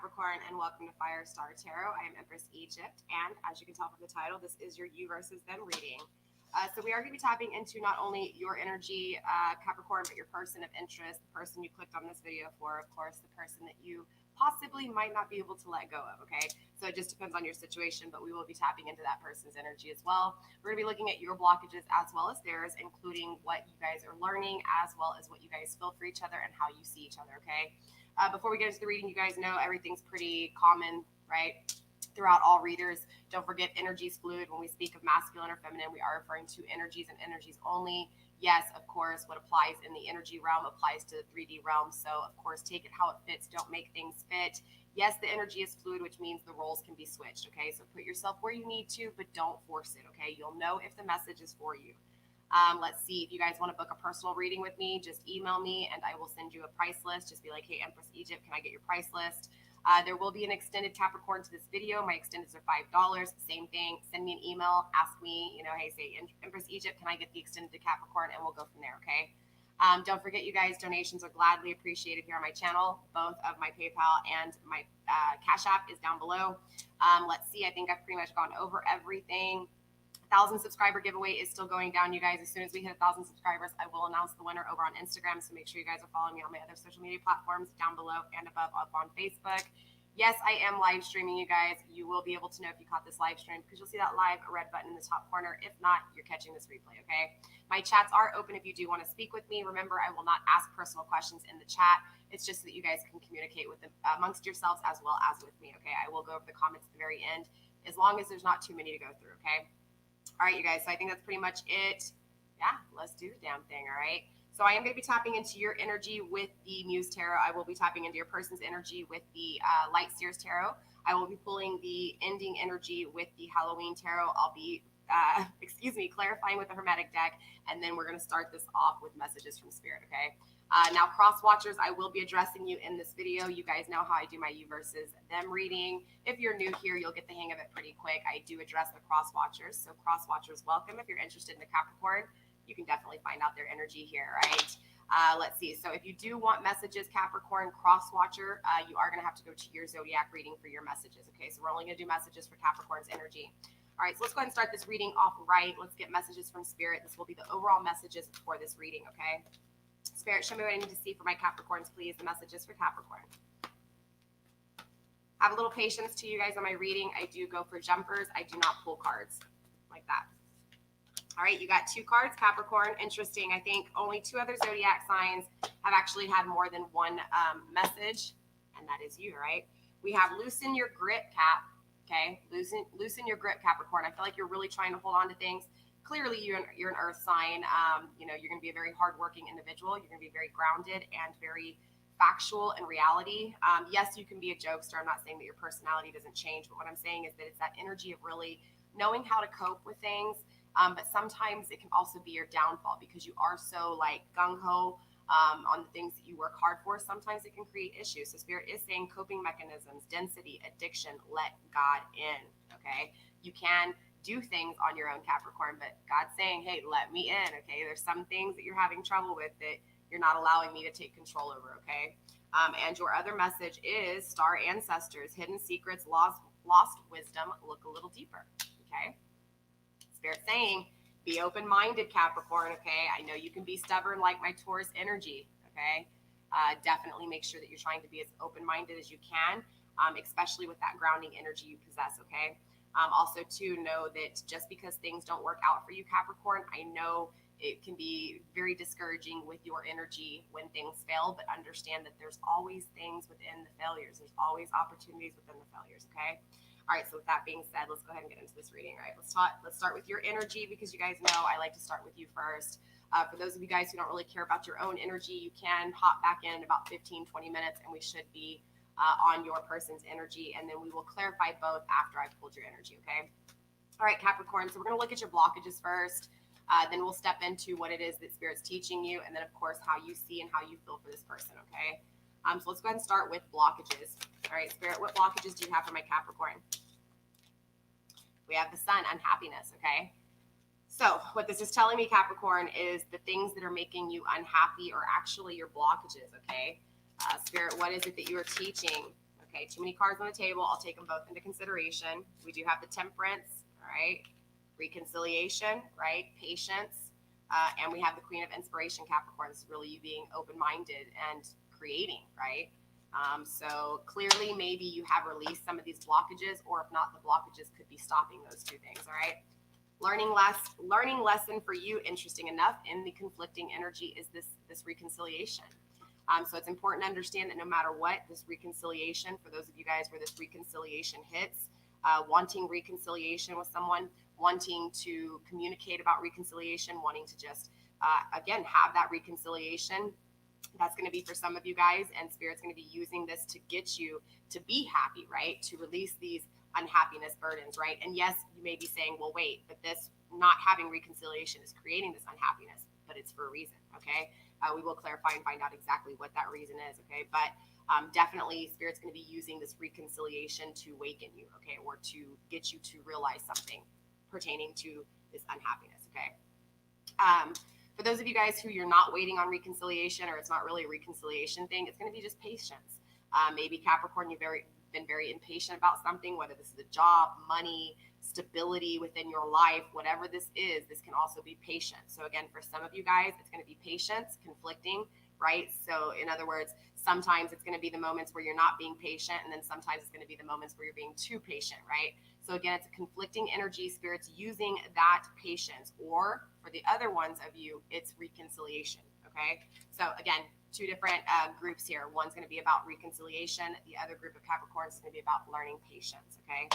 Capricorn, and welcome to FireStarTarot. I am Empress Egypt, and as you can tell from the title, this is your you versus them reading. So we are going to be tapping into not only your energy, Capricorn, but your person of interest, the person you clicked on this video for, of course, the person that you possibly might not be able to let go of, okay? So it just depends on your situation, but we will be tapping into that person's energy as well. We're going to be looking at your blockages as well as theirs, including what you guys are learning, as well as what you guys feel for each other and how you see each other, okay? Before we get into the reading, you guys know everything's pretty common, right? Throughout all readers. Don't forget energy is fluid. When we speak of masculine or feminine, we are referring to energies and energies only. Yes, of course, what applies in the energy realm applies to the 3D realm. So, of course, take it how it fits. Don't make things fit. Yes, the energy is fluid, which means the roles can be switched, okay? So put yourself where you need to, but don't force it, okay? You'll know if the message is for you. Let's see, if you guys want to book a personal reading with me, just email me and I will send you a price list. Just be like, hey, Empress Egypt, can I get your price list? There will be an extended Capricorn to this video. My extendeds are $5. Same thing. Send me an email. Ask me, hey, say, Empress Egypt, can I get the extended to Capricorn? And we'll go from there, okay? Don't forget, you guys, donations are gladly appreciated here on my channel. Both of my PayPal and my Cash App is down below. Let's see. I think I've pretty much gone over everything. 1,000 subscriber giveaway is still going down, you guys. As soon as we hit 1,000 subscribers, I will announce the winner over on Instagram. So make sure you guys are following me on my other social media platforms down below and above up on Facebook. Yes, I am live streaming, you guys. You will be able to know if you caught this live stream because you'll see that live red button in the top corner. If not, you're catching this replay, okay? My chats are open if you do want to speak with me. Remember, I will not ask personal questions in the chat. It's just so that you guys can communicate with them amongst yourselves as well as with me, okay? I will go over the comments at the very end as long as there's not too many to go through, okay? All right, you guys, so I think that's pretty much it. Yeah, let's do the damn thing, all right? So I am going to be tapping into your energy with the Muse Tarot. I will be tapping into your person's energy with the Light Seers Tarot. I will be pulling the ending energy with the Halloween Tarot. I'll be, clarifying with the Hermetic deck, and then we're going to start this off with messages from Spirit, okay? Now, cross watchers, I will be addressing you in this video. You guys know how I do my you versus them reading. If you're new here, you'll get the hang of it pretty quick. I do address the cross watchers. So cross watchers, welcome. If you're interested in the Capricorn, you can definitely find out their energy here, right? Let's see. So if you do want messages, Capricorn, cross watcher, you are going to have to go to your zodiac reading for your messages. Okay, so we're only going to do messages for Capricorn's energy. All right, so let's go ahead and start this reading off right. Let's get messages from Spirit. This will be the overall messages for this reading, okay? Spirit, show me what I need to see for my Capricorns, please. The messages for Capricorn. Have a little patience to you guys on my reading. I do go for jumpers. I do not pull cards like that. All right, you got 2 cards, Capricorn. Interesting. I think only 2 other zodiac signs have actually had more than one message, and that is you, right? We have loosen your grip, Cap. Okay, loosen your grip, Capricorn. I feel like you're really trying to hold on to things. Clearly, you're an earth sign. You're going to be a very hardworking individual. You're going to be very grounded and very factual in reality. Yes, you can be a jokester. I'm not saying that your personality doesn't change, but what I'm saying is that it's that energy of really knowing how to cope with things. But sometimes it can also be your downfall because you are so like gung-ho on the things that you work hard for. Sometimes it can create issues. So Spirit is saying coping mechanisms, density, addiction, let God in, okay? You can do things on your own, Capricorn, but God's saying, hey, let me in, okay? There's some things that you're having trouble with that you're not allowing me to take control over, okay? And your other message is star ancestors, hidden secrets, lost wisdom, look a little deeper, okay? Spirit saying, be open-minded, Capricorn, okay? I know you can be stubborn like my Taurus energy, okay? Definitely make sure that you're trying to be as open-minded as you can, especially with that grounding energy you possess, okay? Also, too, know that just because things don't work out for you, Capricorn, I know it can be very discouraging with your energy when things fail, but understand that there's always things within the failures. There's always opportunities within the failures, okay? All right, so with that being said, let's go ahead and get into this reading. All right, let's start with your energy because you guys know I like to start with you first. For those of you guys who don't really care about your own energy, you can hop back in about 15, 20 minutes, and we should be on your person's energy, and then we will clarify both after I've pulled your energy, okay? All right, Capricorn, so we're going to look at your blockages first. Then we'll step into what it is that Spirit's teaching you, and then, of course, how you see and how you feel for this person, okay? So let's go ahead and start with blockages. All right, Spirit, what blockages do you have for my Capricorn? We have the Sun, unhappiness, okay? So what this is telling me, Capricorn, is the things that are making you unhappy are actually your blockages, okay? Spirit, what is it that you are teaching, Okay, too many cards on the table. I'll take them both into consideration. We do have the Temperance, all right, reconciliation, right, patience, and we have the Queen of Inspiration, Capricorn. This is really you being open-minded and creating, right? So clearly maybe you have released some of these blockages, or if not, the blockages could be stopping those two things, all right? Learning lesson for you, interesting enough, in the conflicting energy is this reconciliation. So it's important to understand that no matter what, this reconciliation, for those of you guys where this reconciliation hits, wanting reconciliation with someone, wanting to communicate about reconciliation, wanting to just, again, have that reconciliation, that's going to be for some of you guys, and Spirit's going to be using this to get you to be happy, right? To release these unhappiness burdens, right? And yes, you may be saying, well, wait, but this not having reconciliation is creating this unhappiness, but it's for a reason, okay? We will clarify and find out exactly what that reason is, okay? But definitely Spirit's going to be using this reconciliation to awaken you, okay? Or to get you to realize something pertaining to this unhappiness, okay? For those of you guys who you're not waiting on reconciliation, or it's not really a reconciliation thing, it's going to be just patience. Maybe Capricorn, you've been very impatient about something, whether this is a job, money, stability within your life, whatever this is, this can also be patience. So again, for some of you guys, it's going to be patience, conflicting, right? So in other words, sometimes it's going to be the moments where you're not being patient, and then sometimes it's going to be the moments where you're being too patient, right? So again, it's a conflicting energy. Spirit's using that patience, or for the other ones of you, it's reconciliation, okay? So again, two different groups here. One's going to be about reconciliation. The other group of Capricorns is going to be about learning patience, okay?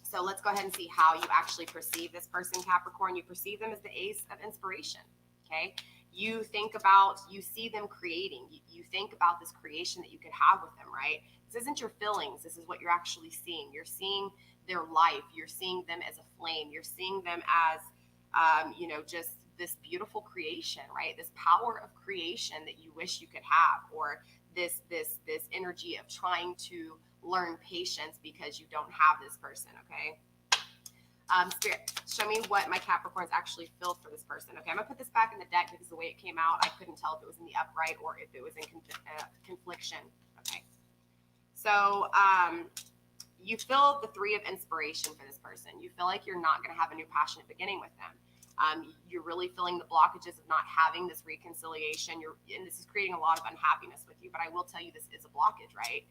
So let's go ahead and see how you actually perceive this person, Capricorn. You perceive them as the Ace of Inspiration, okay? You see them creating. You think about this creation that you could have with them, right? This isn't your feelings. This is what you're actually seeing. You're seeing their life. You're seeing them as a flame. You're seeing them as, just this beautiful creation, right? This power of creation that you wish you could have, or this energy of trying to learn patience because you don't have this person, okay? Spirit, show me what my Capricorns actually feel for this person. Okay, I'm gonna put this back in the deck because the way it came out, I couldn't tell if it was in the upright or if it was in confliction. Okay, so you feel the Three of Inspiration for this person. You feel like you're not gonna have a new passionate beginning with them. You're really feeling the blockages of not having this reconciliation. And this is creating a lot of unhappiness with you. But I will tell you, this is a blockage, right?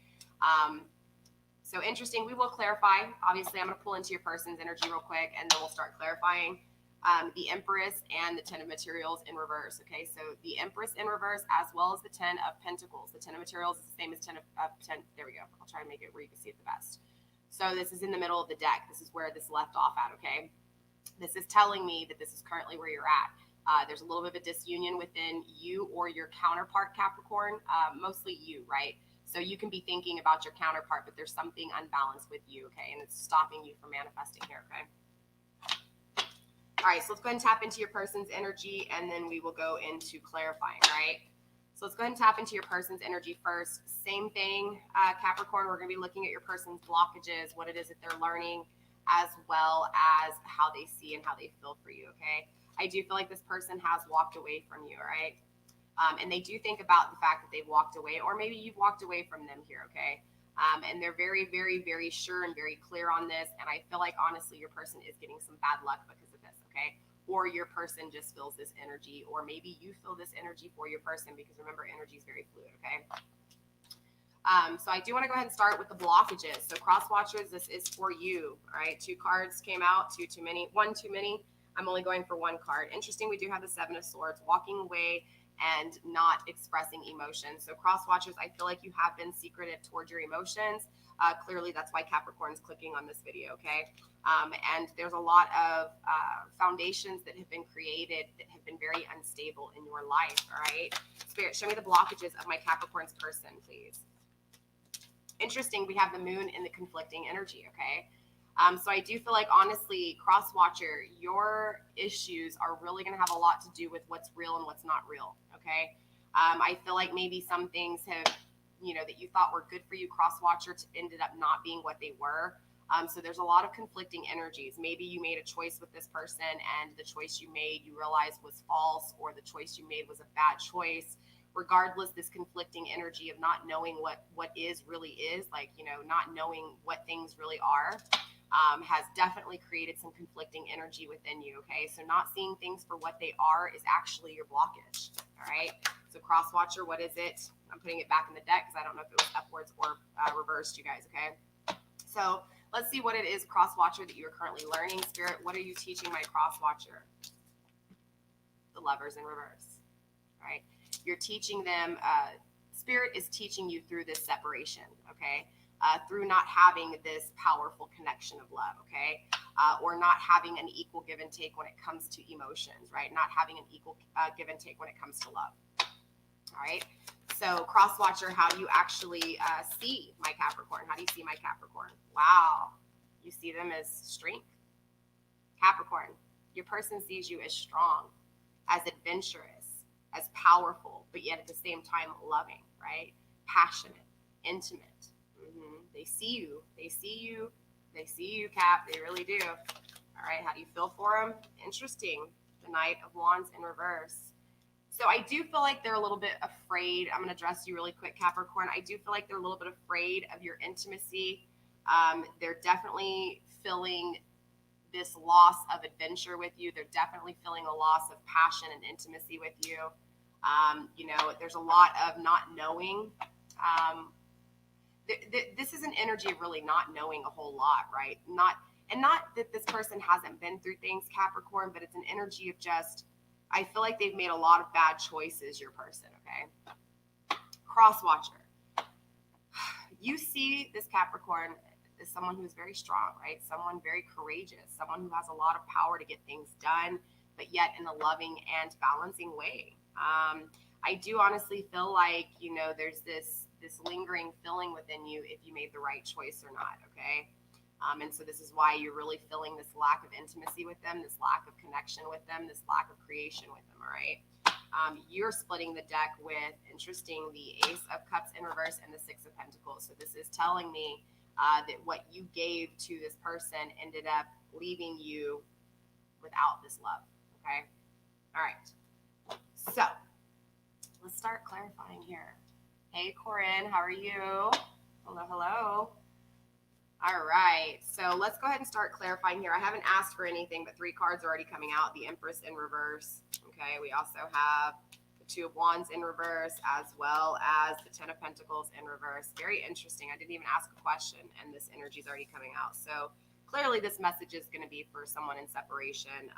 So interesting. We will clarify. Obviously, I'm going to pull into your person's energy real quick, and then we'll start clarifying the Empress and the Ten of Materials in reverse. Okay, so the Empress in reverse, as well as the Ten of Pentacles. The Ten of Materials is the same as Ten. There we go. I'll try to make it where you can see it the best. So this is in the middle of the deck. This is where this left off at. Okay, this is telling me that this is currently where you're at. There's a little bit of a disunion within you or your counterpart, Capricorn. Mostly you, right? So you can be thinking about your counterpart, but there's something unbalanced with you, okay? And it's stopping you from manifesting here, okay? All right, so let's go ahead and tap into your person's energy, and then we will go into clarifying, right? So let's go ahead and tap into your person's energy first. Same thing, Capricorn, we're going to be looking at your person's blockages, what it is that they're learning, as well as how they see and how they feel for you, okay? I do feel like this person has walked away from you, all right? And they do think about the fact that they've walked away, or maybe you've walked away from them here, okay? And they're very, very, very sure and very clear on this. And I feel like, honestly, your person is getting some bad luck because of this, okay? Or your person just feels this energy, or maybe you feel this energy for your person, because remember, energy is very fluid, okay? So I do want to go ahead and start with the blockages. So cross watchers, this is for you, all right? 2 cards came out, 2 too many, 1 too many. I'm only going for 1 card. Interesting, we do have the Seven of Swords, walking away and not expressing emotions. So cross watchers, I feel like you have been secretive towards your emotions. Clearly, that's why Capricorn's clicking on this video, okay? And there's a lot of foundations that have been created that have been very unstable in your life, all right? Spirit, show me the blockages of my Capricorn's person, please. Interesting, we have the moon in the conflicting energy, okay? So I do feel like, honestly, cross-watcher, your issues are really going to have a lot to do with what's real and what's not real, okay? I feel like maybe some things have, that you thought were good for you, cross-watcher, ended up not being what they were. So there's a lot of conflicting energies. Maybe you made a choice with this person, and the choice you made you realized was false, or the choice you made was a bad choice, regardless, this conflicting energy of not knowing what is really is, like, you know, not knowing what things really are, has definitely created some conflicting energy within you, okay? So not seeing things for what they are is actually your blockage, all right? So cross watcher, what is it? I'm putting it back in the deck because I don't know if it was upwards or reversed, you guys, okay? So let's see what it is, cross watcher, that you're currently learning. Spirit, what are you teaching my cross watcher? The Lovers in reverse, right? You're teaching them, Spirit is teaching you through this separation, okay? Through not having this powerful connection of love, okay? Or not having an equal give and take when it comes to emotions, right? Not having an equal give and take when it comes to love, all right? So cross watcher, how do you actually see my Capricorn? How do you see my Capricorn? Wow, you see them as strength. Capricorn, your person sees you as strong, as adventurous, as powerful, but yet at the same time loving, right? Passionate, intimate. They see you. They see you. They see you, Cap. They really do. All right, how do you feel for them? Interesting. The Knight of Wands in reverse. So I do feel like they're a little bit afraid. I'm going to address you really quick, Capricorn. I do feel like they're a little bit afraid of your intimacy. They're definitely feeling this loss of adventure with you. They're definitely feeling a loss of passion and intimacy with you. You know, there's a lot of not knowing. This is an energy of really not knowing a whole lot, right? Not that this person hasn't been through things, Capricorn, but it's an energy of just, I feel like they've made a lot of bad choices, your person, okay? Cross watcher. You see this Capricorn as someone who's very strong, right? Someone very courageous, someone who has a lot of power to get things done, but yet in a loving and balancing way. I do honestly feel like, you know, there's this lingering feeling within you if you made the right choice or not, okay? And so this is why you're really feeling this lack of intimacy with them, this lack of connection with them, this lack of creation with them, all right? You're splitting the deck with, interesting, the Ace of Cups in reverse and the Six of Pentacles. So this is telling me that what you gave to this person ended up leaving you without this love, okay? All right. So let's start clarifying here. Hey, Corinne, how are you? Hello, hello. All right, so let's go ahead and start clarifying here. I haven't asked for anything, but 3 cards are already coming out. The Empress in reverse. Okay, we also have the Two of Wands in reverse, as well as the Ten of Pentacles in reverse. Very interesting. I didn't even ask a question, and this energy is already coming out. So clearly this message is going to be for someone in separation,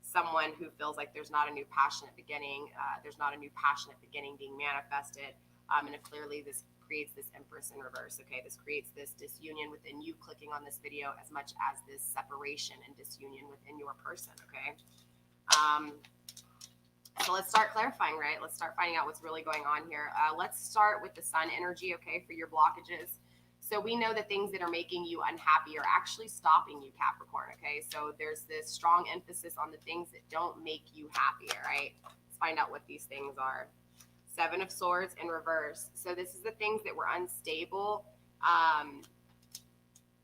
someone who feels like there's not a new passionate beginning. There's not a new passionate beginning being manifested. And it clearly this creates this Empress in reverse, okay? This creates this disunion within you clicking on this video as much as this separation and disunion within your person, okay? So let's start clarifying, right? Let's start finding out what's really going on here. Let's start with the Sun energy, okay, for your blockages. So we know that things that are making you unhappy are actually stopping you, Capricorn, okay? So there's this strong emphasis on the things that don't make you happy, all right? Let's find out what these things are. 7 of Swords in reverse. So this is the things that were unstable,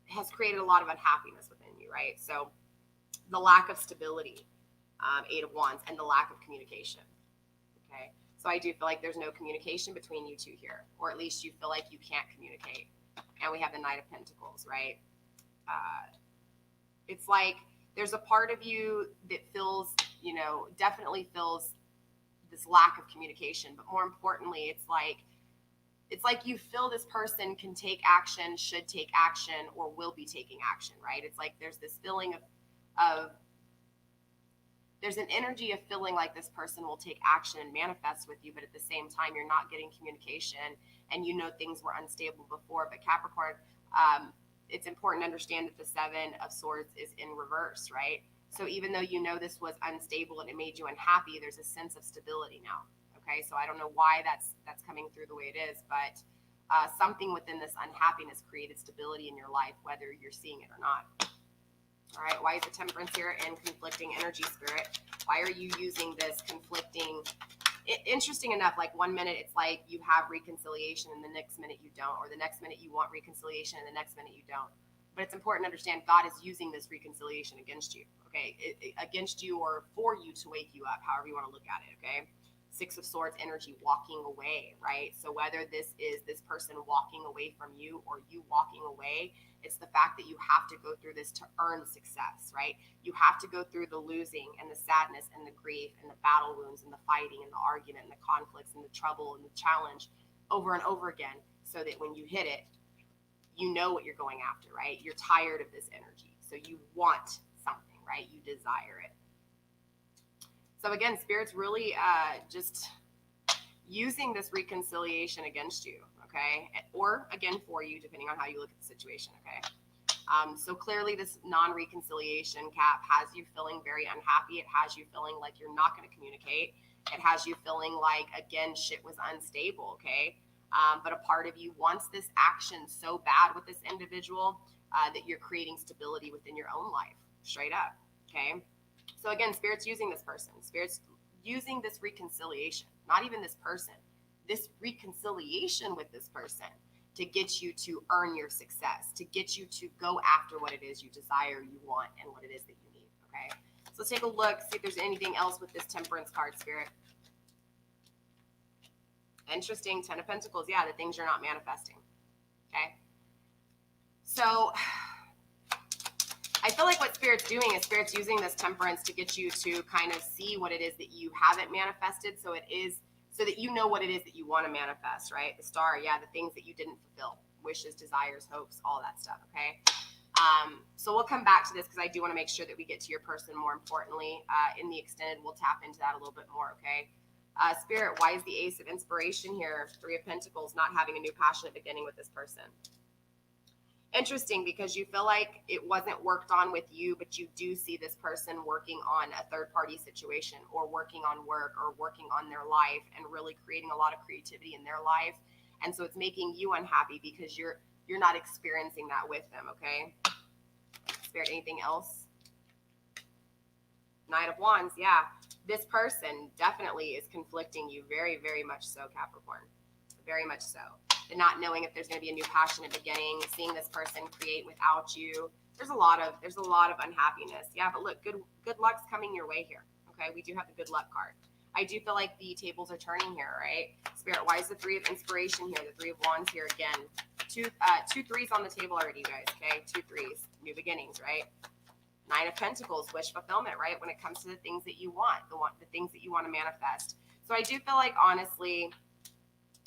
has created a lot of unhappiness within you, right? So the lack of stability, 8 of Wands, and the lack of communication, okay? So I do feel like there's no communication between you two here, or at least you feel like you can't communicate. And we have the Knight of Pentacles, right? It's like there's a part of you that feels, you know, definitely feels this lack of communication, but more importantly, it's like you feel this person can take action, should take action, or will be taking action, right? It's like there's this feeling of there's an energy of feeling like this person will take action and manifest with you, but at the same time, you're not getting communication, and you know things were unstable before. But Capricorn, it's important to understand that the 7 of Swords is in reverse, right? So even though you know this was unstable and it made you unhappy, there's a sense of stability now, okay? So I don't know why that's coming through the way it is, but something within this unhappiness created stability in your life, whether you're seeing it or not. All right, why is the Temperance here in conflicting energy, Spirit? Why are you using this conflicting? Interesting enough, like 1 minute it's like you have reconciliation and the next minute you don't, or the next minute you want reconciliation and the next minute you don't. But it's important to understand God is using this reconciliation against you, okay? Against you or for you to wake you up, however you want to look at it, okay? Six of Swords energy, walking away, right? So whether this is this person walking away from you or you walking away, it's the fact that you have to go through this to earn success, right? You have to go through the losing and the sadness and the grief and the battle wounds and the fighting and the argument and the conflicts and the trouble and the challenge over and over again, so that when you hit it, you know what you're going after, right? You're tired of this energy. So you want something, right? You desire it. So again, Spirit's really just using this reconciliation against you, okay? Or again, for you, depending on how you look at the situation, okay? So clearly this non-reconciliation, Cap, has you feeling very unhappy. It has you feeling like you're not going to communicate. It has you feeling like, again, shit was unstable, okay? But a part of you wants this action so bad with this individual that you're creating stability within your own life, straight up, okay? So again, Spirit's using this person. Spirit's using this reconciliation, not even this person, this reconciliation with this person to get you to earn your success, to get you to go after what it is you desire, you want, and what it is that you need, okay? So let's take a look, see if there's anything else with this Temperance card, Spirit. Interesting, 10 of Pentacles, yeah, the things you're not manifesting, okay? So I feel like what Spirit's doing is Spirit's using this Temperance to get you to kind of see what it is that you haven't manifested, so that you know what it is that you want to manifest, right? The Star, yeah, the things that you didn't fulfill, wishes, desires, hopes, all that stuff, okay? So we'll come back to this because I do want to make sure that we get to your person more importantly. In the extended, we'll tap into that a little bit more, okay? Spirit, why is the Ace of Inspiration here? Three of Pentacles, not having a new passionate beginning with this person. Interesting, because you feel like it wasn't worked on with you, but you do see this person working on a third-party situation or working on work or working on their life and really creating a lot of creativity in their life. And so it's making you unhappy because you're not experiencing that with them, okay? Spirit, anything else? Knight of Wands, yeah. This person definitely is conflicting you very, very much so, Capricorn. Very much so. And not knowing if there's going to be a new passionate beginning, seeing this person create without you. There's a lot of unhappiness. Yeah, but look, good luck's coming your way here. Okay, we do have the good luck card. I do feel like the tables are turning here, right? Spirit, why is the Three of Inspiration here? The Three of Wands here again. Two threes on the table already, guys. Okay, 2 threes, new beginnings, right? Nine of Pentacles, wish fulfillment, right? When it comes to the things that you want, the things that you want to manifest. So I do feel like, honestly,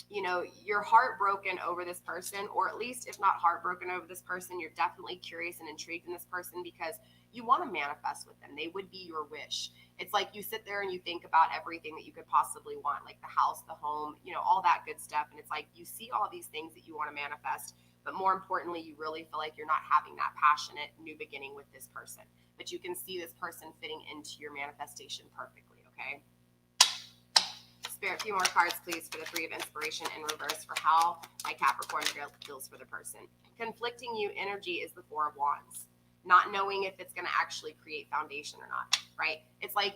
you know, you're heartbroken over this person, or at least if not heartbroken over this person, you're definitely curious and intrigued in this person because you want to manifest with them. They would be your wish. It's like you sit there and you think about everything that you could possibly want, like the house, the home, you know, all that good stuff. And it's like you see all these things that you want to manifest, but more importantly, you really feel like you're not having that passionate new beginning with this person. But you can see this person fitting into your manifestation perfectly, okay? Spirit, a few more cards, please, for the Three of Inspiration in reverse for how my Capricorn feels for the person. Conflicting you energy is the Four of Wands. Not knowing if it's going to actually create foundation or not, right? It's like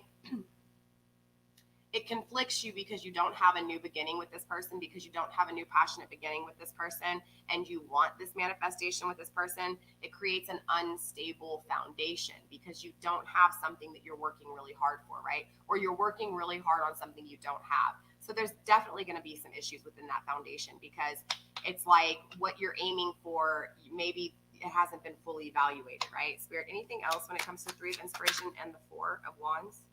it conflicts you because you don't have a new beginning with this person, because you don't have a new passionate beginning with this person, and you want this manifestation with this person. It creates an unstable foundation because you don't have something that you're working really hard for, right? Or you're working really hard on something you don't have. So there's definitely going to be some issues within that foundation because it's like what you're aiming for, maybe it hasn't been fully evaluated, right? Spirit, anything else when it comes to Three of Inspiration and the Four of Wands?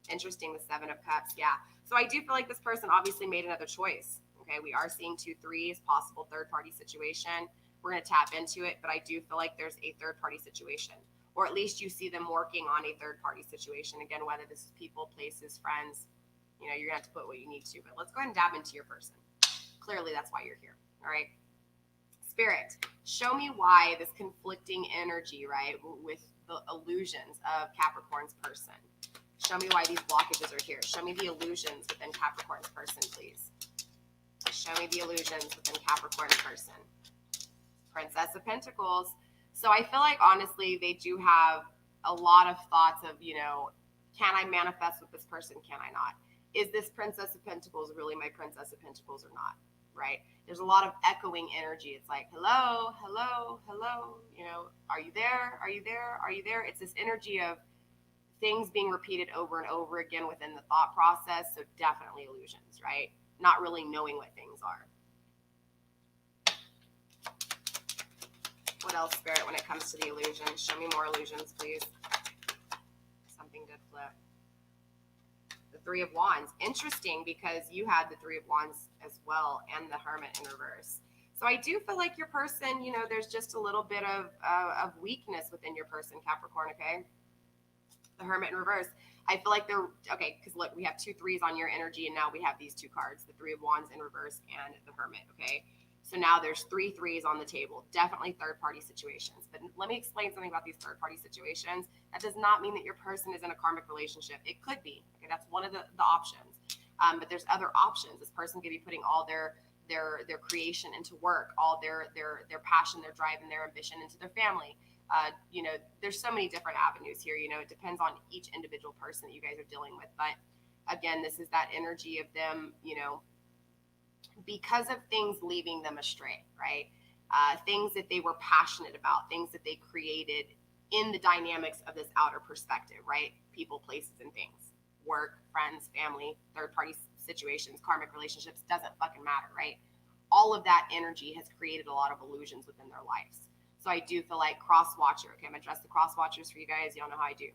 Interesting, the Seven of Cups, yeah. So I do feel like this person obviously made another choice, okay? We are seeing 2 threes, possible third-party situation. We're going to tap into it, but I do feel like there's a third-party situation, or at least you see them working on a third-party situation. Again, whether this is people, places, friends, you know, you're going to have to put what you need to, but let's go ahead and dab into your person. Clearly, that's why you're here, all right? Spirit, show me why this conflicting energy, right, with the illusions of Capricorn's person. Show me why these blockages are here. Show me the illusions within Capricorn's person, please. Show me the illusions within Capricorn's person. Princess of Pentacles. So I feel like, honestly, they do have a lot of thoughts of, you know, can I manifest with this person? Can I not? Is this Princess of Pentacles really my Princess of Pentacles or not? Right? There's a lot of echoing energy. It's like, hello, hello, hello. You know, are you there? Are you there? Are you there? It's this energy of things being repeated over and over again within the thought process. So definitely illusions, right? Not really knowing what things are. What else, Spirit, when it comes to the illusions? Show me more illusions, please. Something did flip. The Three of Wands. Interesting, because you had the Three of Wands as well, and the Hermit in reverse. So I do feel like your person, you know, there's just a little bit of weakness within your person, Capricorn, okay? The Hermit in reverse. I feel like they're, okay, because look, we have 2 threes on your energy, and now we have these 2 cards, the Three of Wands in reverse and the Hermit, okay? So now there's 3 threes on the table, definitely third-party situations. But let me explain something about these third-party situations. That does not mean that your person is in a karmic relationship. It could be, okay? That's one of the options. But there's other options. This person could be putting all their creation into work, all their passion, their drive, and their ambition into their family. You know, there's so many different avenues here. You know, it depends on each individual person that you guys are dealing with. But again, this is that energy of them, you know, because of things leaving them astray, right? Things that they were passionate about, things that they created in the dynamics of this outer perspective, right? People, places, and things. Work, friends, family, third-party situations, karmic relationships, doesn't fucking matter, right? All of that energy has created a lot of illusions within their lives. So I do feel like cross-watcher, okay, I'm gonna address the cross-watchers for you guys. Y'all know how I do.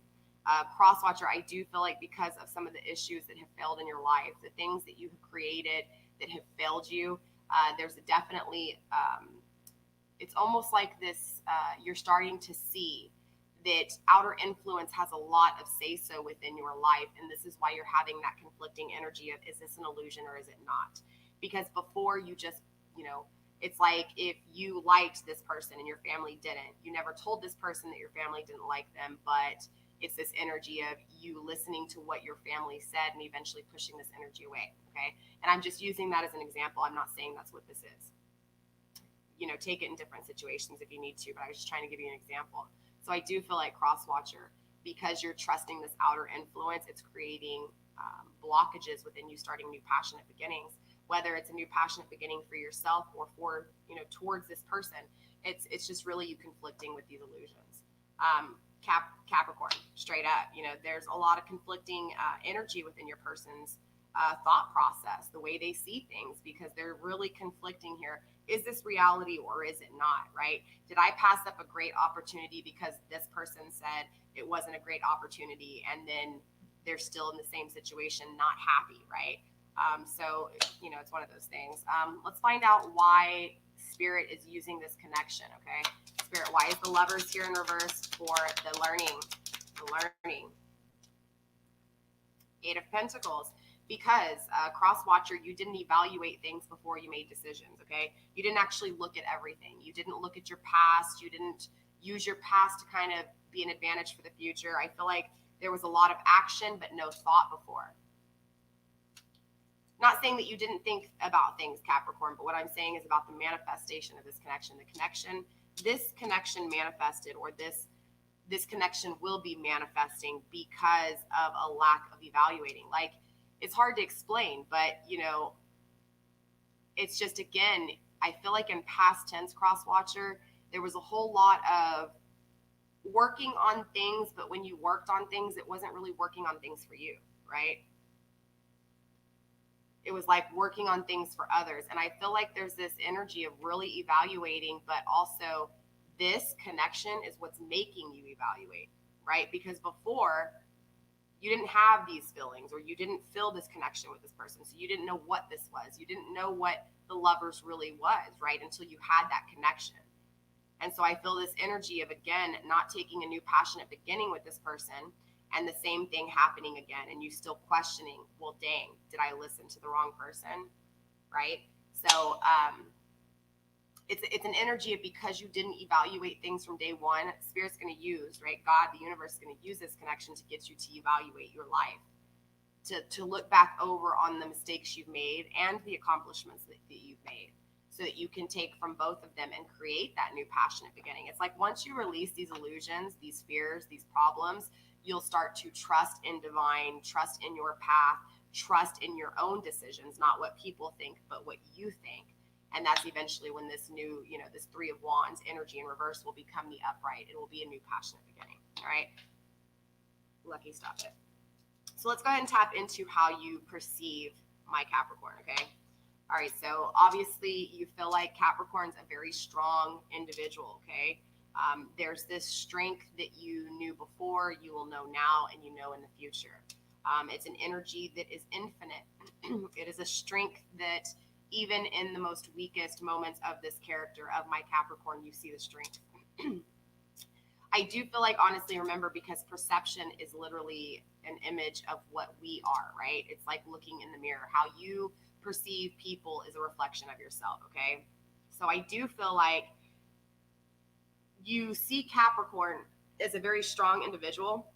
Cross-watcher, I do feel like because of some of the issues that have failed in your life, the things that you have created that have failed you, there's a definitely, it's almost like this, you're starting to see that outer influence has a lot of say-so within your life, and this is why you're having that conflicting energy of, is this an illusion or is it not? Because before, you just, you know, it's like if you liked this person and your family didn't, you never told this person that your family didn't like them, but it's this energy of you listening to what your family said and eventually pushing this energy away, okay? And I'm just using that as an example. I'm not saying that's what this is. You know, take it in different situations if you need to, but I was just trying to give you an example. So I do feel like cross-watcher, because you're trusting this outer influence, it's creating blockages within you starting new passionate beginnings, whether it's a new passionate beginning for yourself or for, you know, towards this person. It's just really you conflicting with these illusions. Capricorn, straight up, you know, there's a lot of conflicting energy within your person's thought process, the way they see things, because they're really conflicting here. Is this reality or is it not, right? Did I pass up a great opportunity because this person said it wasn't a great opportunity, and then they're still in the same situation, not happy, right? So, you know, it's one of those things. Let's find out why Spirit is using this connection, okay? Spirit, why is the Lovers here in reverse for the learning? The learning. 8 of Pentacles. Because cross-watcher, you didn't evaluate things before you made decisions, okay? You didn't actually look at everything. You didn't look at your past. You didn't use your past to kind of be an advantage for the future. I feel like there was a lot of action, but no thought before. Not saying that you didn't think about things, Capricorn, but what I'm saying is about the manifestation of this connection. The connection, this connection manifested, or this connection will be manifesting because of a lack of evaluating. Like, it's hard to explain, but, you know, it's just, again, I feel like in past tense, cross-watcher, there was a whole lot of working on things, but when you worked on things, it wasn't really working on things for you, right? It was like working on things for others. And I feel like there's this energy of really evaluating, but also this connection is what's making you evaluate, right? Because before, you didn't have these feelings, or you didn't feel this connection with this person. So you didn't know what this was. You didn't know what the Lovers really was, right? Until you had that connection. And so I feel this energy of, again, not taking a new passionate beginning with this person, and the same thing happening again. And you still questioning, well, dang, did I listen to the wrong person, right? So it's an energy of, because you didn't evaluate things from day one, Spirit's going to use, right? God, the universe is going to use this connection to get you to evaluate your life, to look back over on the mistakes you've made and the accomplishments that you've made, so that you can take from both of them and create that new passionate beginning. It's like once you release these illusions, these fears, these problems, you'll start to trust in divine, trust in your path, trust in your own decisions, not what people think, but what you think. And that's eventually when this new, you know, this 3 of Wands energy in reverse will become the upright. It will be a new passionate beginning. All right. Lucky, stop it. So let's go ahead and tap into how you perceive my Capricorn, okay? All right, so obviously you feel like Capricorn's a very strong individual, okay? There's this strength that you knew before, you will know now, and you know in the future. It's an energy that is infinite. It is a strength that even in the most weakest moments of this character, of my Capricorn, you see the strength. I do feel like, honestly, remember, because perception is literally an image of what we are, right? It's like looking in the mirror. How you perceive people is a reflection of yourself, okay? So I do feel like you see Capricorn as a very strong individual,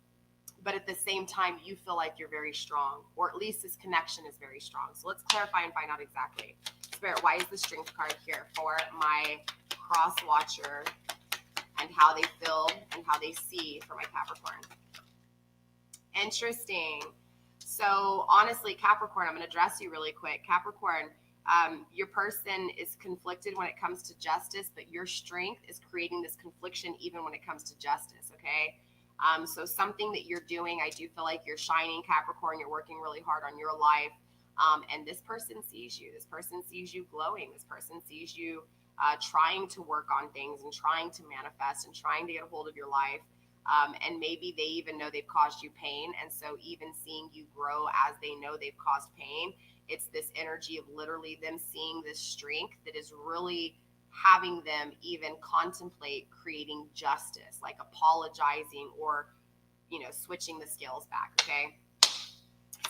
but at the same time, you feel like you're very strong, or at least this connection is very strong. So let's clarify and find out exactly. Spirit, why is the strength card here for my cross watcher and how they feel and how they see for my Capricorn? Interesting. So honestly, Capricorn, I'm going to address you really quick. Capricorn, your person is conflicted when it comes to justice, but your strength is creating this confliction even when it comes to justice, okay? So something that you're doing, I do feel like you're shining, Capricorn. You're working really hard on your life. And this person sees you. This person sees you glowing. This person sees you trying to work on things and trying to manifest and trying to get a hold of your life. And maybe they even know they've caused you pain. And so even seeing you grow as they know they've caused pain, it's this energy of literally them seeing this strength that is really having them even contemplate creating justice, like apologizing or, switching the scales back, okay?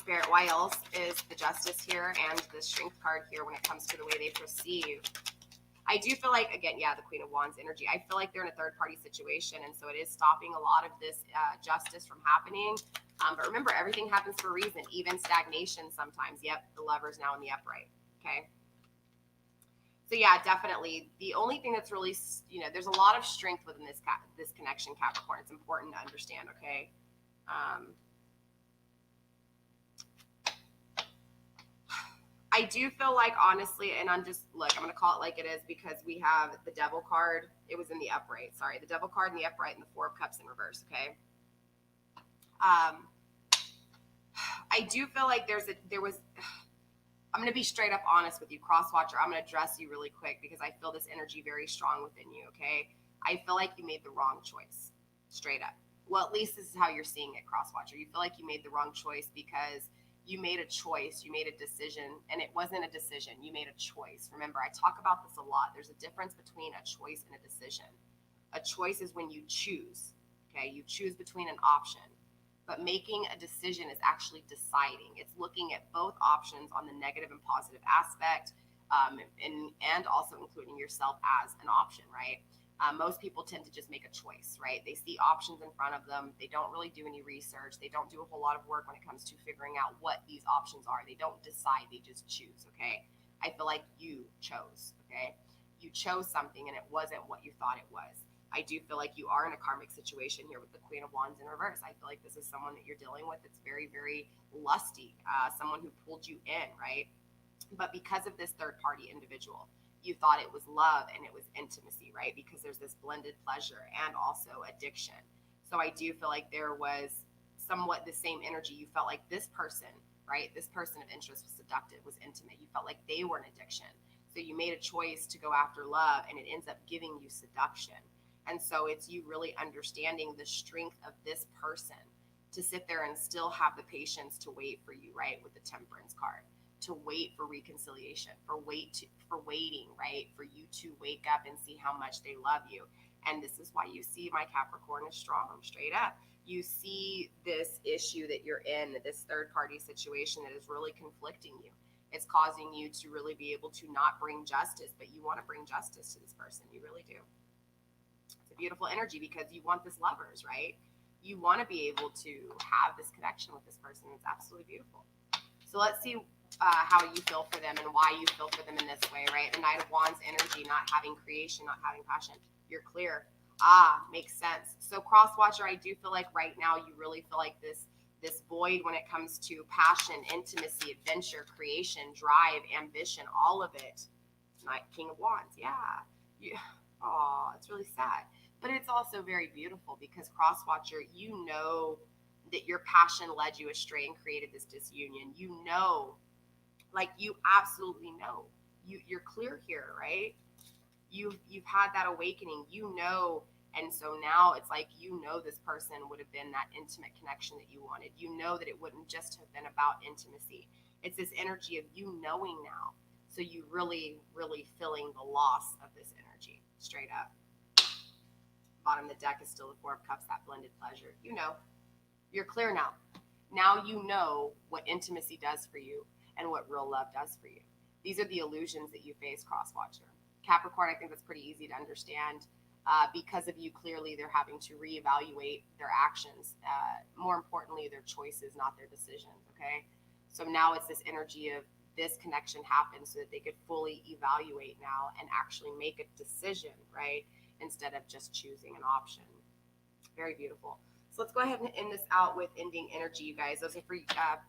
Spirit, why else is the justice here and the strength card here when it comes to the way they perceive? I do feel like, again, the Queen of Wands energy, I feel like they're in a third-party situation, and so it is stopping a lot of this justice from happening. But remember, everything happens for a reason, even stagnation sometimes. Yep, the Lover's now in the upright, okay? So definitely. The only thing that's really, there's a lot of strength within this connection, Capricorn. It's important to understand, okay? I do feel like, honestly, and I'm going to call it like it is because we have the Devil card. It was in the upright. Sorry, the Devil card in the upright and the Four of Cups in reverse, okay? I do feel like I'm going to be straight up honest with you, Crosswatcher. I'm going to address you really quick because I feel this energy very strong within you, okay? I feel like you made the wrong choice, straight up. Well, at least this is how you're seeing it, Crosswatcher. You feel like you made the wrong choice because you made a choice, you made a decision, and it wasn't a decision. You made a choice. Remember, I talk about this a lot. There's a difference between a choice and a decision. A choice is when you choose, okay? You choose between an option. But making a decision is actually deciding. It's looking at both options on the negative and positive aspect, and also including yourself as an option, right? Most people tend to just make a choice, right? They see options in front of them. They don't really do any research. They don't do a whole lot of work when it comes to figuring out what these options are. They don't decide. They just choose, okay? I feel like you chose, okay? You chose something and it wasn't what you thought it was. I do feel like you are in a karmic situation here with the Queen of Wands in reverse. I feel like this is someone that you're dealing with that's very, very lusty, someone who pulled you in, right? But because of this third-party individual, you thought it was love and it was intimacy, right? Because there's this blended pleasure and also addiction. So I do feel like there was somewhat the same energy. You felt like this person, right? This person of interest was seductive, was intimate. You felt like they were an addiction. So you made a choice to go after love and it ends up giving you seduction. And so it's you really understanding the strength of this person to sit there and still have the patience to wait for you, right? With the Temperance card, to wait for reconciliation, for waiting, right? For you to wake up and see how much they love you. And this is why you see my Capricorn is strong, straight up. You see this issue that you're in, this third party situation that is really conflicting you. It's causing you to really be able to not bring justice, but you want to bring justice to this person. You really do. It's a beautiful energy because you want this lovers, right? You want to be able to have this connection with this person. It's absolutely beautiful. So let's see how you feel for them and why you feel for them in this way, right? The Knight of Wands energy, not having creation, not having passion. You're clear. Makes sense. So Crosswatcher, I do feel like right now you really feel like this void when it comes to passion, intimacy, adventure, creation, drive, ambition, all of it. King of Wands, it's really sad. But it's also very beautiful because Crosswatcher, you know that your passion led you astray and created this disunion. You know, like you absolutely know. You're clear here, right? You've had that awakening, you know. And so now it's like, you know, this person would have been that intimate connection that you wanted. You know that it wouldn't just have been about intimacy. It's this energy of you knowing now. So you really, really feeling the loss of this energy, straight up. Bottom of the deck is still the Four of Cups, that blended pleasure. You know, you're clear now. Now you know what intimacy does for you and what real love does for you. These are the illusions that you face, cross-watcher. Capricorn, I think that's pretty easy to understand. Because of you, clearly they're having to reevaluate their actions. More importantly, their choices, not their decisions, okay? So now it's this energy of this connection happened so that they could fully evaluate now and actually make a decision, right? Instead of just choosing an option. Very beautiful. So let's go ahead and end this out with ending energy, you guys. Those are for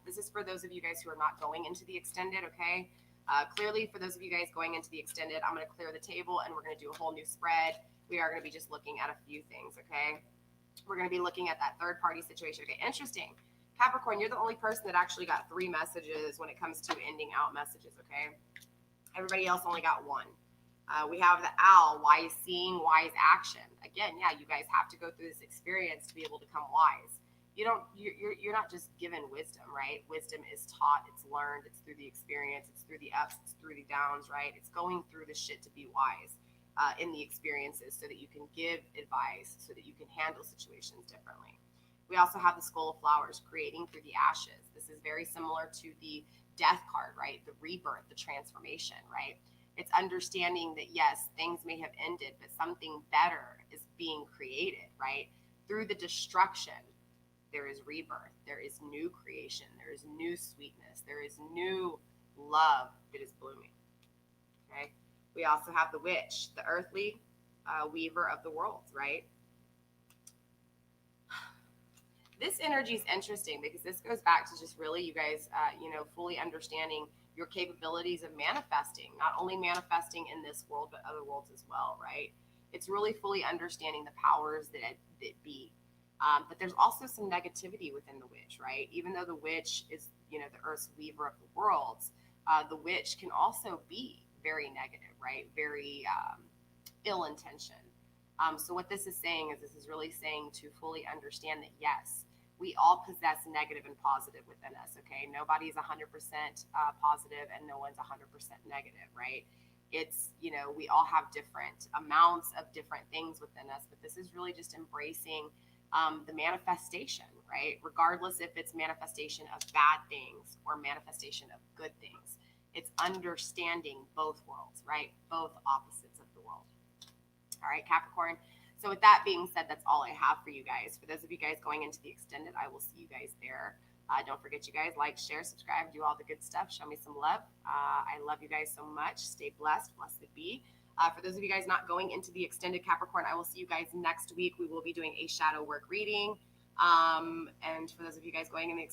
this is for those of you guys who are not going into the extended, okay? Clearly, for those of you guys going into the extended, I'm going to clear the table and we're going to do a whole new spread. We are going to be just looking at a few things, okay? We're going to be looking at that third-party situation. Okay, interesting. Capricorn, you're the only person that actually got 3 messages when it comes to ending out messages, okay? Everybody else only got 1. We have the owl, wise seeing, wise action. Again, yeah, you guys have to go through this experience to be able to become wise. You're not just given wisdom, right? Wisdom is taught, it's learned, it's through the experience, it's through the ups, it's through the downs, right? It's going through the shit to be wise in the experiences so that you can give advice, so that you can handle situations differently. We also have the Skull of Flowers, creating through the ashes. This is very similar to the Death card, right? The rebirth, the transformation, right? It's understanding that, yes, things may have ended, but something better is being created, right? Through the destruction, there is rebirth, there is new creation, there is new sweetness, there is new love that is blooming, okay? We also have the Witch, the earthly weaver of the worlds, right? This energy is interesting because this goes back to just really you guys, fully understanding your capabilities of manifesting, not only manifesting in this world, but other worlds as well, right? It's really fully understanding the powers that be. But there's also some negativity within the Witch, right? Even though the Witch is, the Earth's weaver of the worlds, the Witch can also be very negative, right? Very ill-intentioned. So what this is saying is this is really saying to fully understand that, yes, we all possess negative and positive within us, okay? Nobody's 100% positive and no one's 100% negative, right? It's, we all have different amounts of different things within us, but this is really just embracing the manifestation, right? Regardless if it's manifestation of bad things or manifestation of good things. It's understanding both worlds, right? Both opposites of the world. All right, Capricorn. So with that being said, that's all I have for you guys. For those of you guys going into the extended, I will see you guys there. Don't forget, you guys, like, share, subscribe, do all the good stuff. Show me some love. I love you guys so much. Stay blessed. Blessed be. For those of you guys not going into the extended Capricorn, I will see you guys next week. We will be doing a shadow work reading. And for those of you guys going in the